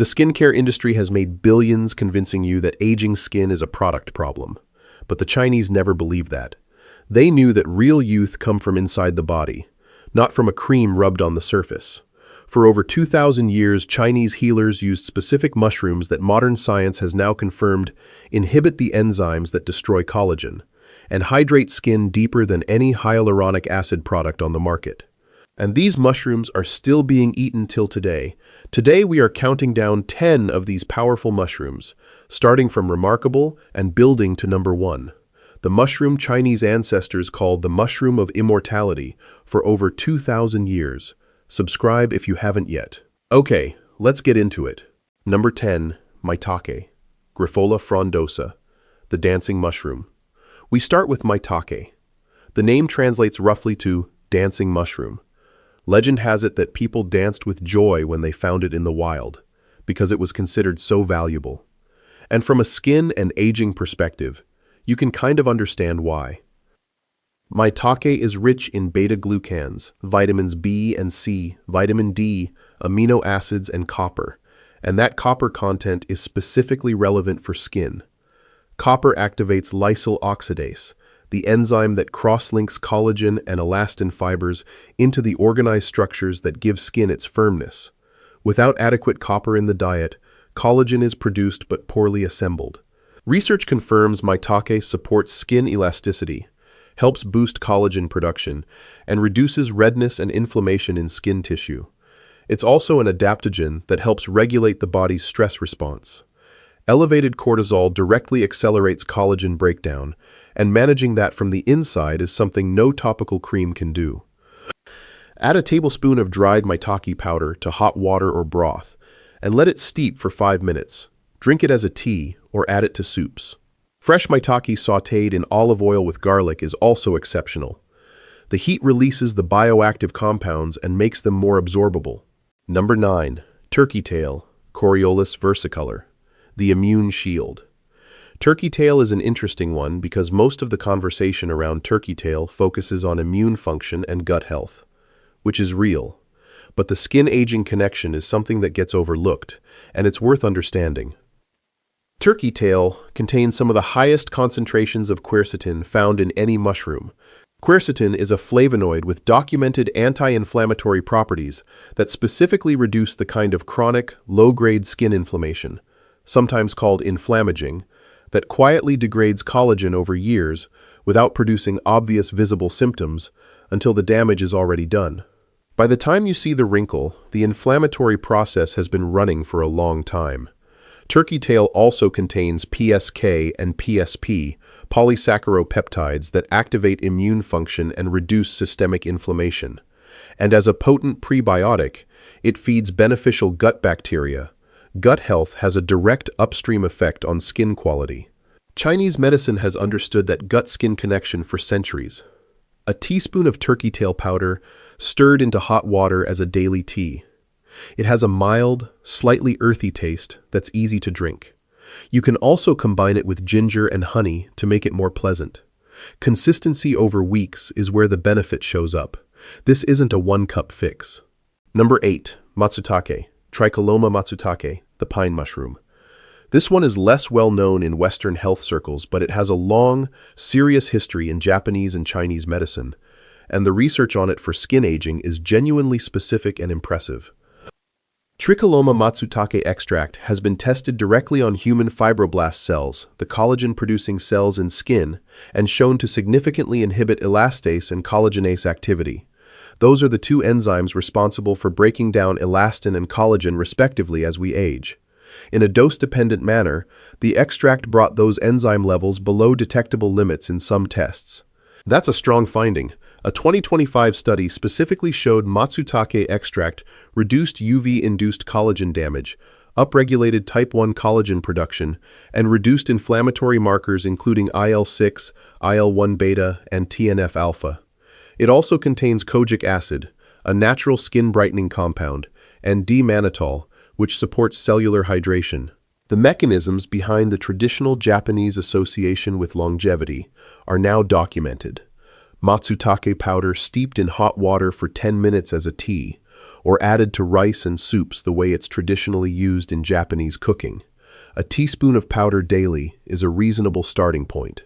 The skincare industry has made billions convincing you that aging skin is a product problem. But the Chinese never believed that. They knew that real youth come from inside the body, not from a cream rubbed on the surface. For over 2,000 years, Chinese healers used specific mushrooms that modern science has now confirmed inhibit the enzymes that destroy collagen and hydrate skin deeper than any hyaluronic acid product on the market. And these mushrooms are still being eaten till today. Today we are counting down 10 of these powerful mushrooms, starting from remarkable and building to number 1. The mushroom Chinese ancestors called the mushroom of immortality for over 2,000 years. Subscribe if you haven't yet. Okay, let's get into it. Number 10, maitake, Grifola frondosa, the dancing mushroom. We start with maitake. The name translates roughly to dancing mushroom. Legend has it that people danced with joy when they found it in the wild, because it was considered so valuable. And from a skin and aging perspective, you can kind of understand why. Maitake is rich in beta-glucans, vitamins B and C, vitamin D, amino acids, and copper, and that copper content is specifically relevant for skin. Copper activates lysyl oxidase, the enzyme that cross-links collagen and elastin fibers into the organized structures that give skin its firmness. Without adequate copper in the diet, collagen is produced but poorly assembled. Research confirms maitake supports skin elasticity, helps boost collagen production, and reduces redness and inflammation in skin tissue. It's also an adaptogen that helps regulate the body's stress response. Elevated cortisol directly accelerates collagen breakdown, and managing that from the inside is something no topical cream can do. Add a tablespoon of dried maitake powder to hot water or broth, and let it steep for 5 minutes. Drink it as a tea or add it to soups. Fresh maitake sautéed in olive oil with garlic is also exceptional. The heat releases the bioactive compounds and makes them more absorbable. Number 9. Turkey tail, Coriolus versicolor, the immune shield. Turkey tail is an interesting one because most of the conversation around turkey tail focuses on immune function and gut health, which is real. But the skin-aging connection is something that gets overlooked, and it's worth understanding. Turkey tail contains some of the highest concentrations of quercetin found in any mushroom. Quercetin is a flavonoid with documented anti-inflammatory properties that specifically reduce the kind of chronic, low-grade skin inflammation, sometimes called inflammaging, that quietly degrades collagen over years without producing obvious visible symptoms until the damage is already done. By the time you see the wrinkle, the inflammatory process has been running for a long time. Turkey tail also contains PSK and PSP, polysaccharopeptides that activate immune function and reduce systemic inflammation. And as a potent prebiotic, it feeds beneficial gut bacteria. Gut health has a direct upstream effect on skin quality. Chinese medicine has understood that gut-skin connection for centuries. A teaspoon of turkey tail powder stirred into hot water as a daily tea. It has a mild, slightly earthy taste that's easy to drink. You can also combine it with ginger and honey to make it more pleasant. Consistency over weeks is where the benefit shows up. This isn't a one-cup fix. Number 8. Matsutake, Tricoloma matsutake, the pine mushroom. This one is less well known in Western health circles, but it has a long, serious history in Japanese and Chinese medicine, and the research on it for skin aging is genuinely specific and impressive. Tricoloma matsutake extract has been tested directly on human fibroblast cells, the collagen-producing cells in skin, and shown to significantly inhibit elastase and collagenase activity. Those are the two enzymes responsible for breaking down elastin and collagen respectively as we age. In a dose-dependent manner, the extract brought those enzyme levels below detectable limits in some tests. That's a strong finding. A 2025 study specifically showed matsutake extract reduced UV-induced collagen damage, upregulated type 1 collagen production, and reduced inflammatory markers including IL-6, IL-1 beta, and TNF-alpha. It also contains kojic acid, a natural skin-brightening compound, and D-mannitol, which supports cellular hydration. The mechanisms behind the traditional Japanese association with longevity are now documented. Matsutake powder steeped in hot water for 10 minutes as a tea, or added to rice and soups the way it's traditionally used in Japanese cooking. A teaspoon of powder daily is a reasonable starting point.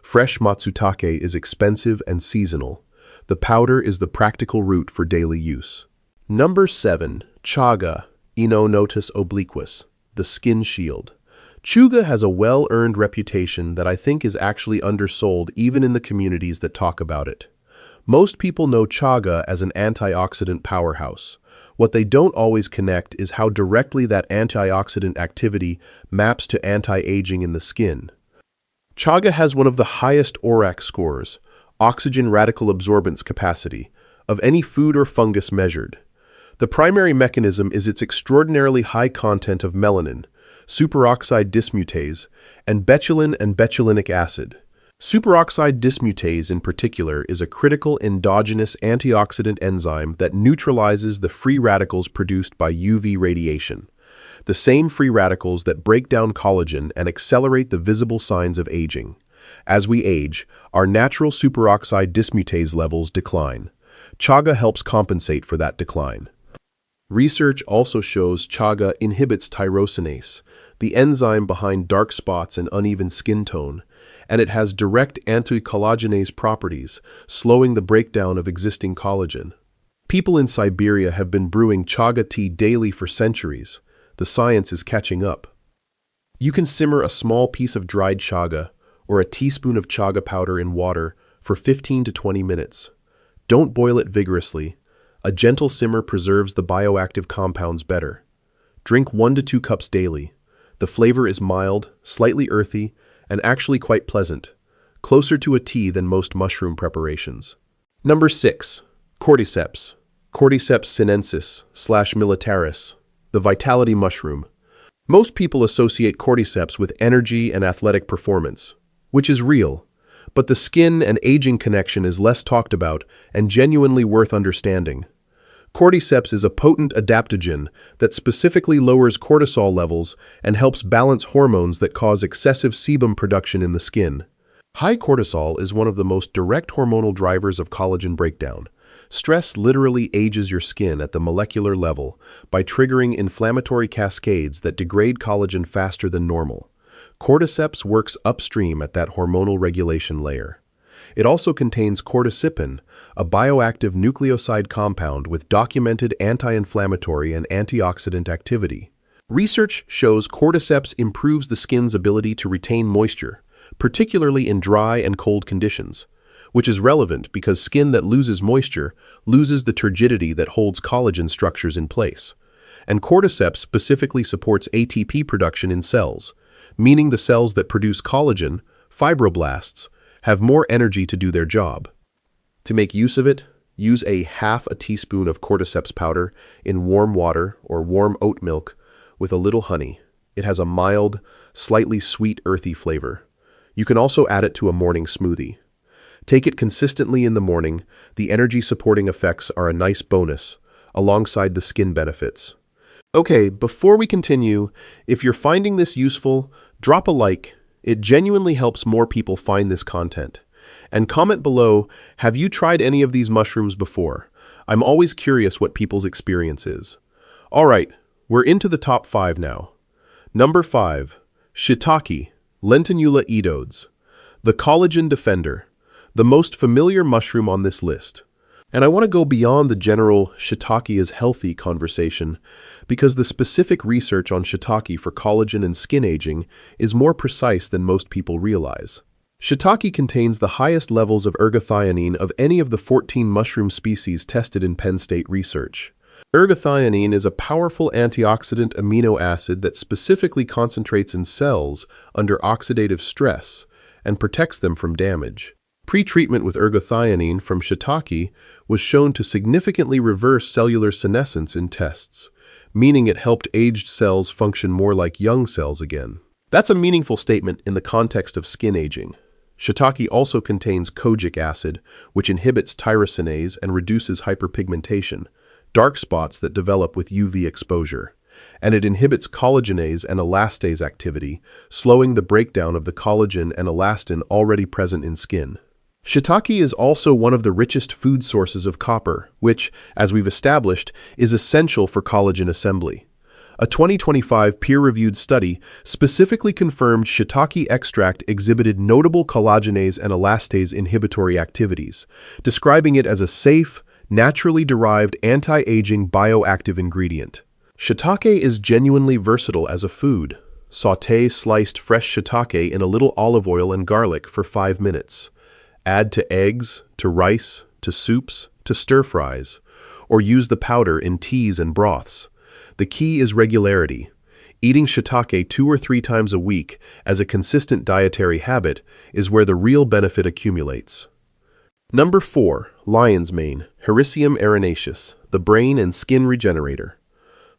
Fresh matsutake is expensive and seasonal. The powder is the practical route for daily use. Number 7. Chaga, Inonotus obliquus, the skin shield. Chaga has a well-earned reputation that I think is actually undersold even in the communities that talk about it. Most people know chaga as an antioxidant powerhouse. What they don't always connect is how directly that antioxidant activity maps to anti-aging in the skin. Chaga has one of the highest ORAC scores, oxygen radical absorbance capacity, of any food or fungus measured. The primary mechanism is its extraordinarily high content of melanin, superoxide dismutase, and betulin and betulinic acid. Superoxide dismutase in particular is a critical endogenous antioxidant enzyme that neutralizes the free radicals produced by UV radiation, the same free radicals that break down collagen and accelerate the visible signs of aging. As we age, our natural superoxide dismutase levels decline. Chaga helps compensate for that decline. Research also shows chaga inhibits tyrosinase, the enzyme behind dark spots and uneven skin tone, and it has direct anti-collagenase properties, slowing the breakdown of existing collagen. People in Siberia have been brewing chaga tea daily for centuries. The science is catching up. You can simmer a small piece of dried chaga or a teaspoon of chaga powder in water for 15 to 20 minutes. Don't boil it vigorously. A gentle simmer preserves the bioactive compounds better. Drink 1 to 2 cups daily. The flavor is mild, slightly earthy, and actually quite pleasant, closer to a tea than most mushroom preparations. Number 6. Cordyceps. Cordyceps sinensis/militaris, the vitality mushroom. Most people associate cordyceps with energy and athletic performance, which is real, but the skin and aging connection is less talked about and genuinely worth understanding. Cordyceps is a potent adaptogen that specifically lowers cortisol levels and helps balance hormones that cause excessive sebum production in the skin. High cortisol is one of the most direct hormonal drivers of collagen breakdown. Stress literally ages your skin at the molecular level by triggering inflammatory cascades that degrade collagen faster than normal. Cordyceps works upstream at that hormonal regulation layer. It also contains cordycipin, a bioactive nucleoside compound with documented anti-inflammatory and antioxidant activity. Research shows cordyceps improves the skin's ability to retain moisture, particularly in dry and cold conditions, which is relevant because skin that loses moisture loses the turgidity that holds collagen structures in place. And cordyceps specifically supports ATP production in cells, meaning the cells that produce collagen, fibroblasts, have more energy to do their job. To make use of it, use a half a teaspoon of cordyceps powder in warm water or warm oat milk with a little honey. It has a mild, slightly sweet, earthy flavor. You can also add it to a morning smoothie. Take it consistently in the morning. The energy-supporting effects are a nice bonus, alongside the skin benefits. Okay, before we continue, if you're finding this useful, drop a like. It genuinely helps more people find this content. And comment below, have you tried any of these mushrooms before? I'm always curious what people's experience is. Alright, we're into the top 5 now. Number 5. Shiitake, Lentinula edodes. The collagen defender, the most familiar mushroom on this list. And I want to go beyond the general shiitake is healthy conversation because the specific research on shiitake for collagen and skin aging is more precise than most people realize. Shiitake contains the highest levels of ergothioneine of any of the 14 mushroom species tested in Penn State research. Ergothioneine is a powerful antioxidant amino acid that specifically concentrates in cells under oxidative stress and protects them from damage. Pre-treatment with ergothioneine from shiitake was shown to significantly reverse cellular senescence in tests, meaning it helped aged cells function more like young cells again. That's a meaningful statement in the context of skin aging. Shiitake also contains kojic acid, which inhibits tyrosinase and reduces hyperpigmentation, dark spots that develop with UV exposure. And it inhibits collagenase and elastase activity, slowing the breakdown of the collagen and elastin already present in skin. Shiitake is also one of the richest food sources of copper, which, as we've established, is essential for collagen assembly. A 2025 peer-reviewed study specifically confirmed shiitake extract exhibited notable collagenase and elastase inhibitory activities, describing it as a safe, naturally derived anti-aging bioactive ingredient. Shiitake is genuinely versatile as a food. Sauté sliced fresh shiitake in a little olive oil and garlic for 5 minutes. Add to eggs, to rice, to soups, to stir-fries, or use the powder in teas and broths. The key is regularity. Eating shiitake 2 or 3 times a week as a consistent dietary habit is where the real benefit accumulates. Number 4. Lion's mane, Hericium arenaceus, the brain and skin regenerator.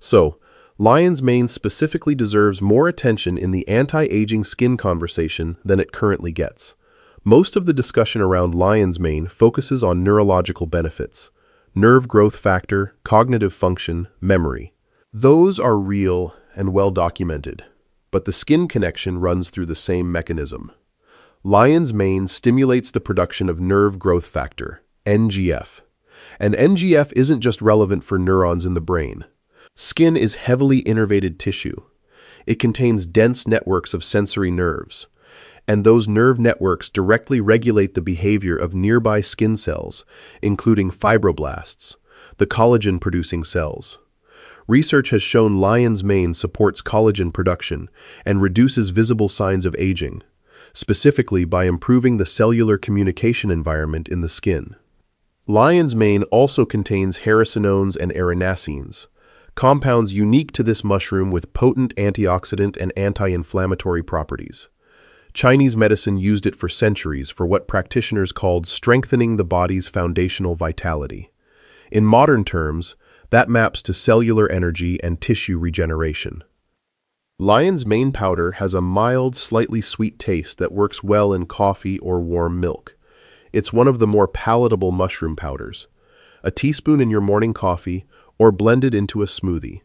So, lion's mane specifically deserves more attention in the anti-aging skin conversation than it currently gets. Most of the discussion around lion's mane focuses on neurological benefits, nerve growth factor, cognitive function, memory. Those are real and well documented, but the skin connection runs through the same mechanism. Lion's mane stimulates the production of nerve growth factor, NGF. And NGF isn't just relevant for neurons in the brain. Skin is heavily innervated tissue. It contains dense networks of sensory nerves, and those nerve networks directly regulate the behavior of nearby skin cells, including fibroblasts, the collagen-producing cells. Research has shown lion's mane supports collagen production and reduces visible signs of aging, specifically by improving the cellular communication environment in the skin. Lion's mane also contains hericinones and erinacines, compounds unique to this mushroom with potent antioxidant and anti-inflammatory properties. Chinese medicine used it for centuries for what practitioners called strengthening the body's foundational vitality. In modern terms, that maps to cellular energy and tissue regeneration. Lion's mane powder has a mild, slightly sweet taste that works well in coffee or warm milk. It's one of the more palatable mushroom powders. A teaspoon in your morning coffee or blended into a smoothie.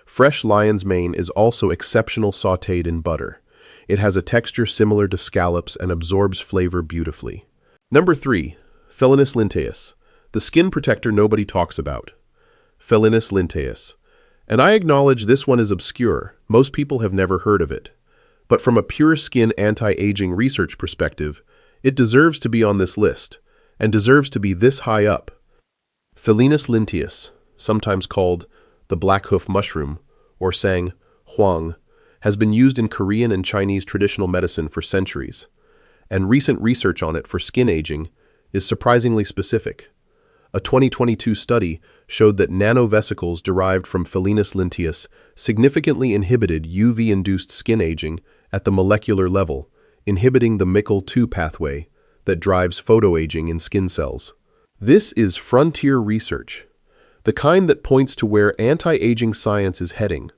Fresh lion's mane is also exceptional sautéed in butter. It has a texture similar to scallops and absorbs flavor beautifully. Number 3. Felinus linteus, the skin protector nobody talks about. Felinus linteus. And I acknowledge this one is obscure. Most people have never heard of it. But from a pure skin anti-aging research perspective, it deserves to be on this list, and deserves to be this high up. Felinus linteus, sometimes called the black hoof mushroom, or sang huang, has been used in Korean and Chinese traditional medicine for centuries, and recent research on it for skin aging is surprisingly specific. A 2022 study showed that nanovesicles derived from Felinus linteus significantly inhibited UV-induced skin aging at the molecular level, inhibiting the MICL-2 pathway that drives photoaging in skin cells. This is frontier research, the kind that points to where anti-aging science is heading.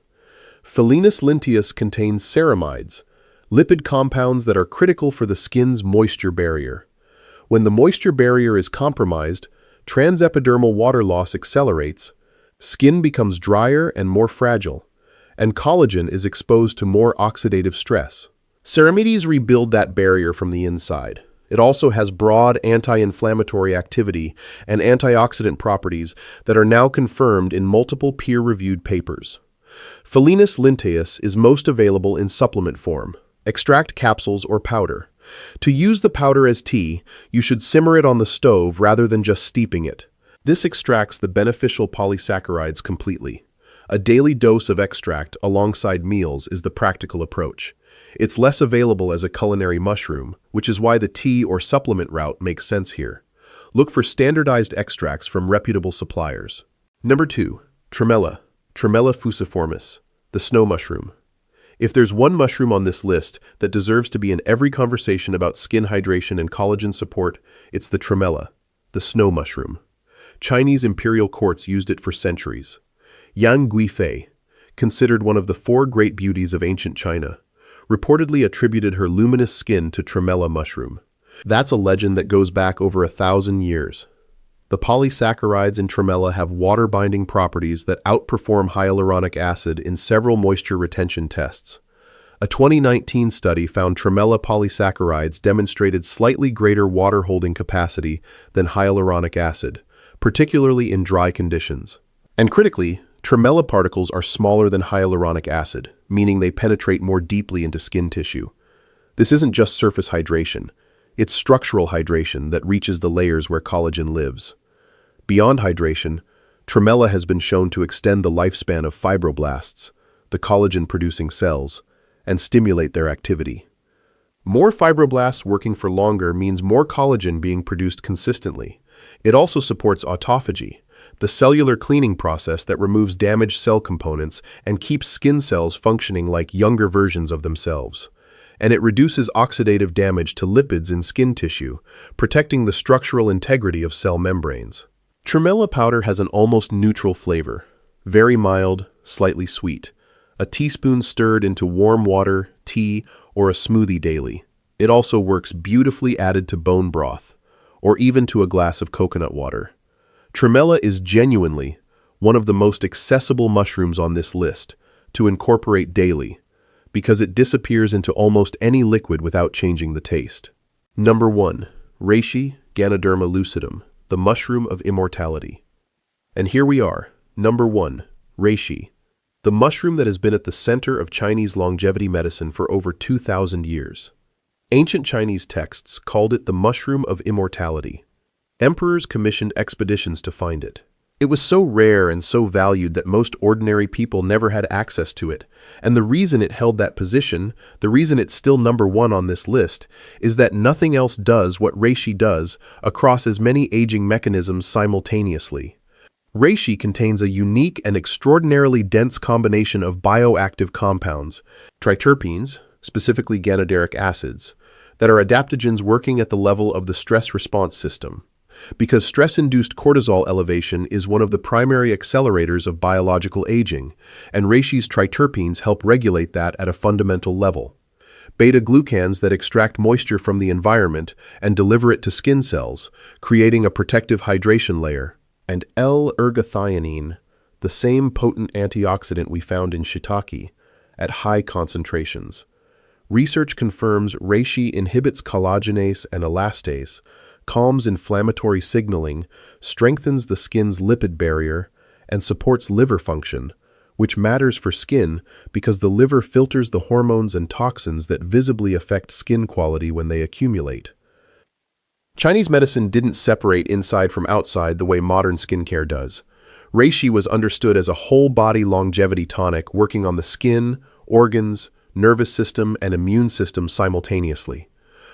Felinus linteus contains ceramides, lipid compounds that are critical for the skin's moisture barrier. When the moisture barrier is compromised, transepidermal water loss accelerates, skin becomes drier and more fragile, and collagen is exposed to more oxidative stress. Ceramides rebuild that barrier from the inside. It also has broad anti-inflammatory activity and antioxidant properties that are now confirmed in multiple peer-reviewed papers. Felinus linteus is most available in supplement form, extract capsules or powder. To use the powder as tea, you should simmer it on the stove rather than just steeping it. This extracts the beneficial polysaccharides completely. A daily dose of extract alongside meals is the practical approach. It's less available as a culinary mushroom, which is why the tea or supplement route makes sense here. Look for standardized extracts from reputable suppliers. Number 2. Tremella. Tremella fusiformis, the snow mushroom. If there's one mushroom on this list that deserves to be in every conversation about skin hydration and collagen support, it's the tremella, the snow mushroom. Chinese imperial courts used it for centuries. Yang Guifei, considered one of the 4 great beauties of ancient China, reportedly attributed her luminous skin to tremella mushroom. That's a legend that goes back over 1,000 years. The polysaccharides in tremella have water-binding properties that outperform hyaluronic acid in several moisture retention tests. A 2019 study found Tremella polysaccharides demonstrated slightly greater water-holding capacity than hyaluronic acid, particularly in dry conditions. And critically, Tremella particles are smaller than hyaluronic acid, meaning they penetrate more deeply into skin tissue. This isn't just surface hydration, it's structural hydration that reaches the layers where collagen lives. Beyond hydration, Tremella has been shown to extend the lifespan of fibroblasts, the collagen-producing cells, and stimulate their activity. More fibroblasts working for longer means more collagen being produced consistently. It also supports autophagy, the cellular cleaning process that removes damaged cell components and keeps skin cells functioning like younger versions of themselves. And it reduces oxidative damage to lipids in skin tissue, protecting the structural integrity of cell membranes. Tremella powder has an almost neutral flavor, very mild, slightly sweet. A teaspoon stirred into warm water, tea, or a smoothie daily. It also works beautifully added to bone broth, or even to a glass of coconut water. Tremella is genuinely one of the most accessible mushrooms on this list to incorporate daily, because it disappears into almost any liquid without changing the taste. Number 1. Reishi Ganoderma lucidum, the mushroom of immortality. And here we are, number 1, Reishi, the mushroom that has been at the center of Chinese longevity medicine for over 2,000 years. Ancient Chinese texts called it the mushroom of immortality. Emperors commissioned expeditions to find it. It was so rare and so valued that most ordinary people never had access to it, and the reason it held that position, the reason it's still number 1 on this list, is that nothing else does what reishi does across as many aging mechanisms simultaneously. Reishi contains a unique and extraordinarily dense combination of bioactive compounds, triterpenes, specifically ganoderic acids, that are adaptogens working at the level of the stress response system. Because stress-induced cortisol elevation is one of the primary accelerators of biological aging, and reishi's triterpenes help regulate that at a fundamental level. Beta-glucans that extract moisture from the environment and deliver it to skin cells, creating a protective hydration layer. And L-ergothioneine, the same potent antioxidant we found in shiitake, at high concentrations. Research confirms reishi inhibits collagenase and elastase, calms inflammatory signaling, strengthens the skin's lipid barrier, and supports liver function, which matters for skin because the liver filters the hormones and toxins that visibly affect skin quality when they accumulate. Chinese medicine didn't separate inside from outside the way modern skincare does. Reishi was understood as a whole-body longevity tonic working on the skin, organs, nervous system, and immune system simultaneously.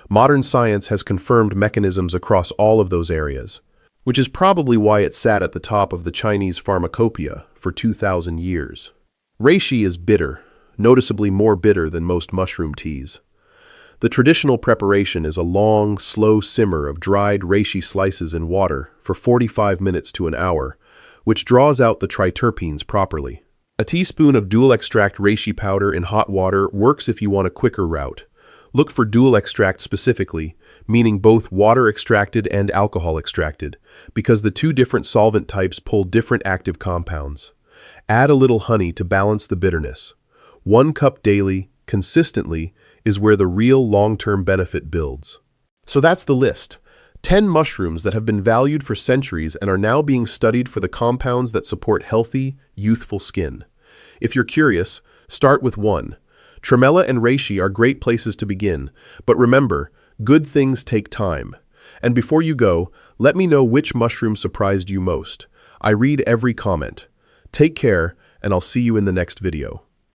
Modern science has confirmed mechanisms across all of those areas, which is probably why it sat at the top of the Chinese pharmacopoeia for 2,000 years. Reishi is bitter, noticeably more bitter than most mushroom teas. The traditional preparation is a long, slow simmer of dried reishi slices in water for 45 minutes to an hour, which draws out the triterpenes properly. A teaspoon of dual extract reishi powder in hot water works if you want a quicker route. Look for dual extract specifically, meaning both water extracted and alcohol extracted, because the two different solvent types pull different active compounds. Add a little honey to balance the bitterness. 1 cup daily, consistently, is where the real long-term benefit builds. So that's the list. 10 mushrooms that have been valued for centuries and are now being studied for the compounds that support healthy, youthful skin. If you're curious, start with 1. Tremella and reishi are great places to begin, but remember, good things take time. And before you go, let me know which mushroom surprised you most. I read every comment. Take care, and I'll see you in the next video.